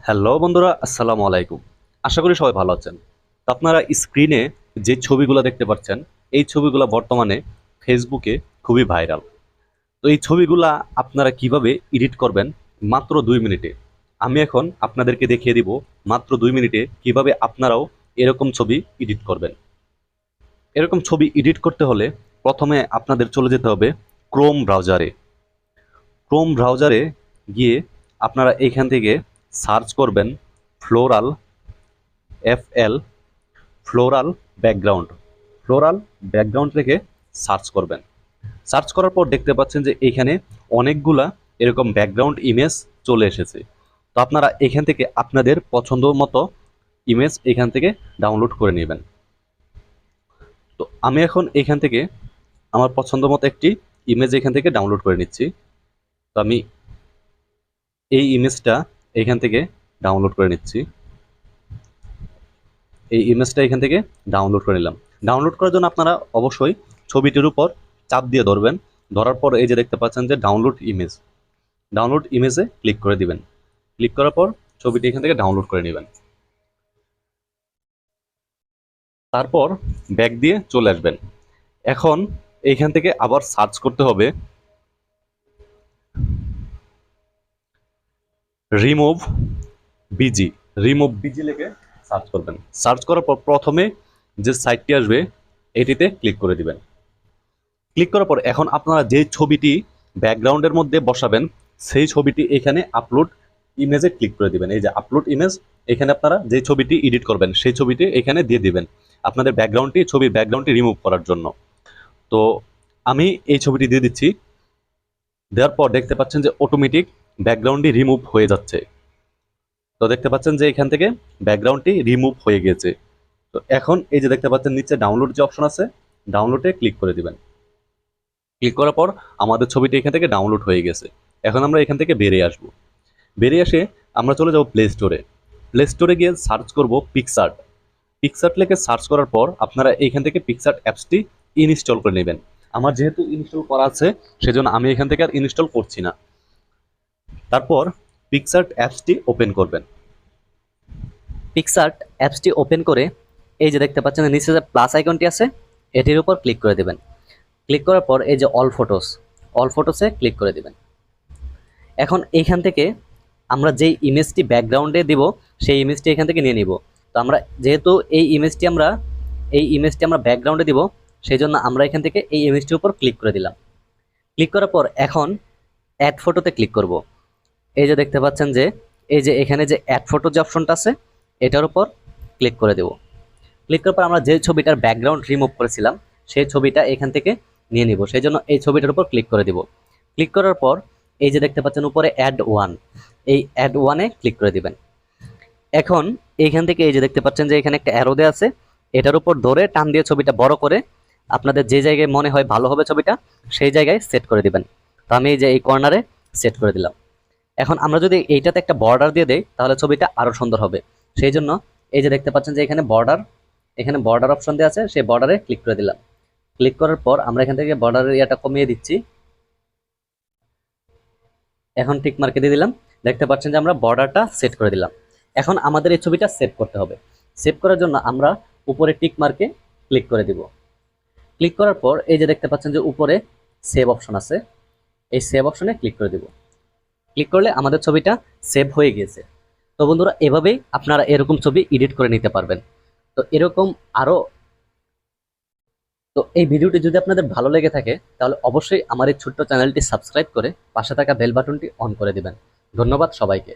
Hello বন্ধুরা, আসসালামু আলাইকুম। আশা করি সবাই ভালো আছেন। তো আপনারা স্ক্রিনে যে ছবিগুলো দেখতে পাচ্ছেন, এই ছবিগুলো বর্তমানে ফেসবুকে খুবই ভাইরাল। তো এই ছবিগুলা আপনারা কিভাবে এডিট করবেন মাত্র 2 মিনিটে। আমি এখন আপনাদেরকে দেখিয়ে দিব মাত্র 2 মিনিটে কিভাবে আপনারাও এরকম ছবি এডিট করবেন। এরকম ছবি এডিট করতে হলে প্রথমে আপনাদের চলে যেতে হবে ক্রোম ব্রাউজারে। ক্রোম ব্রাউজারে গিয়ে আপনারা এইখান থেকে সার্চ করবেন floral FL floral background. Floral background রেখে সার্চ করবেন। সার্চ করার পর দেখতে পাচ্ছেন যে এখানে অনেকগুলা এরকম ব্যাকগ্রাউন্ড ইমেজ চলে এসেছে। তো আপনারা এখান থেকে আপনাদের পছন্দ মতো ইমেজ এখান থেকে ডাউনলোড করে নেবেন। তো আমি এখন এখান থেকে আমার পছন্দ মতো একটি ইমেজ এখান থেকে ডাউনলোড করে নিচ্ছি। তো আমি এই ইমেজটা এখান থেকে ডাউনলোড করে নিচ্ছি। এই ইমেজটা এখান থেকে ডাউনলোড করে নিলাম। ডাউনলোড করার জন্য আপনারা অবশ্যই ছবিটির উপর চাপ দিয়ে ধরবেন। ধরার পর এই যে দেখতে পাচ্ছেন যে ডাউনলোড ইমেজ, ডাউনলোড ইমেজে ক্লিক করে দিবেন। ক্লিক করার পর ছবিটি এখান থেকে ডাউনলোড করে নেবেন। তারপর ব্যাক দিয়ে চলে আসবেন। এখন এইখান থেকে আবার সার্চ করতে হবে রিমুভ বিজি। রিমুভ বিজি লিখে সার্চ করবেন। সার্চ করার পর প্রথমে যে সাইটটি আসবে এটিতে ক্লিক করে দিবেন। ক্লিক করার পর এখন আপনারা যে ছবিটি ব্যাকগ্রাউন্ডের মধ্যে বসাবেন সেই ছবিটি এখানে আপলোড ইমেজে ক্লিক করে দিবেন। এই যে আপলোড ইমেজ, এখানে আপনারা যে ছবিটি এডিট করবেন সেই ছবিটি এখানে দিয়ে দিবেন আপনাদের ছবির ব্যাকগ্রাউন্ডটি রিমুভ করার জন্য। তো আমি এই ছবিটি দিয়ে দিচ্ছি। দেওয়ার পর দেখতে পাচ্ছেন যে অটোমেটিক ব্যাকগ্রাউন্ডটি রিমুভ হয়ে যাচ্ছে। তো দেখতে পাচ্ছেন যে এখান থেকে ব্যাকগ্রাউন্ডটি রিমুভ হয়ে গেছে। তো এখন এই যে দেখতে পাচ্ছেন নিচে ডাউনলোড যে অপশন আছে, ডাউনলোডে ক্লিক করে দিবেন। ক্লিক করার পর আমাদের ছবিটি এখান থেকে ডাউনলোড হয়ে গেছে। এখন আমরা এখান থেকে বেরিয়ে আসব। বেরিয়ে এসে আমরা চলে যাব প্লে স্টোরে। প্লে স্টোরে গিয়ে সার্চ করব পিকচার্ট। পিকচার্ট লিখে সার্চ করার পর আপনারা এইখান থেকে পিকচার্ট অ্যাপসটি ইনস্টল করে নেবেন। আমার যেহেতু ইনস্টল করা আছে সেজন্য আমি এখান থেকে আর ইনস্টল করছি না। তারপর পিকচার্ট অ্যাপসটি ওপেন করবেন। পিকচার্ট অ্যাপসটি ওপেন করে এই যে দেখতে পাচ্ছেন নিচে যে প্লাস আইকনটি আছে এটির উপর ক্লিক করে দেবেন। ক্লিক করার পর এই যে অল ফটোসে ক্লিক করে দিবেন। এখন এইখান থেকে আমরা যেই ইমেজটি ব্যাকগ্রাউন্ডে দিব সেই ইমেজটি এখান থেকে নিয়ে নিব। তো আমরা যেহেতু এই ইমেজটি আমরা ব্যাকগ্রাউন্ডে দিব, সেই জন্য আমরা এখান থেকে এই ইমেজটির উপর ক্লিক করে দিলাম। ক্লিক করার পর এখন অ্যাড ফটোতে ক্লিক করব। এই যে দেখতে পাচ্ছেন যে এই যে এখানে যে অ্যাড ফটো যে অপশনটা আছে এটার উপর ক্লিক করে দেব। ক্লিক করার পর আমরা যে ছবিটার ব্যাকগ্রাউন্ড রিমুভ করেছিলাম সেই ছবিটা এখান থেকে নিয়ে নিব, সেই জন্য এই ছবিটার উপর ক্লিক করে দিব। ক্লিক করার পর এই যে দেখতে পাচ্ছেন উপরে অ্যাড ওয়ান, এই অ্যাড ওয়ানে ক্লিক করে দিবেন। এখন এইখান থেকে এই যে দেখতে পাচ্ছেন যে এখানে একটা অ্যারো দেওয়া আছে, এটার উপর ধরে টান দিয়ে ছবিটা বড় করে আপনাদের যে জায়গায় মনে হয় ভালো হবে ছবিটা সেই জায়গায় সেট করে দিবেন। তো আমি এই যে এই কর্নারে সেট করে দিলাম। এখন আমরা যদি এইটাতে একটা বর্ডার দিয়ে দেই তাহলে ছবিটা আরো সুন্দর হবে। সেই জন্য এই যে দেখতে পাচ্ছেন যে এখানে বর্ডার অপশন দেওয়া আছে, সেই বর্ডারে ক্লিক করে দিলাম। ক্লিক করার পর আমরা এখান থেকে বর্ডারের এরিয়াটা কমিয়ে দিচ্ছি। এখন টিক মার্কে দিয়ে দিলাম। দেখতে পাচ্ছেন যে আমরা বর্ডারটা সেট করে দিলাম। এখন আমাদের এই ছবিটা সেভ করতে হবে। সেভ করার জন্য আমরা উপরে টিক মার্কে ক্লিক করে দিব। ক্লিক করার পর এই যে দেখতে পাচ্ছেন যে উপরে সেভ অপশন আছে, এই সেভ অপশনে ক্লিক করে দিব। ক্লিক করলে আমাদের ছবিটা সেভ হয়ে গিয়েছে। তো বন্ধুরা, এভাবেই আপনারা এরকম ছবি এডিট করে নিতে পারবেন। তো এরকম আরো তো এই ভিডিওটি যদি আপনাদের ভালো লেগে থাকে তাহলে অবশ্যই আমার এই ছোট্ট চ্যানেলটি সাবস্ক্রাইব করে পাশে থাকা বেল বাটনটি অন করে দিবেন। ধন্যবাদ সবাইকে।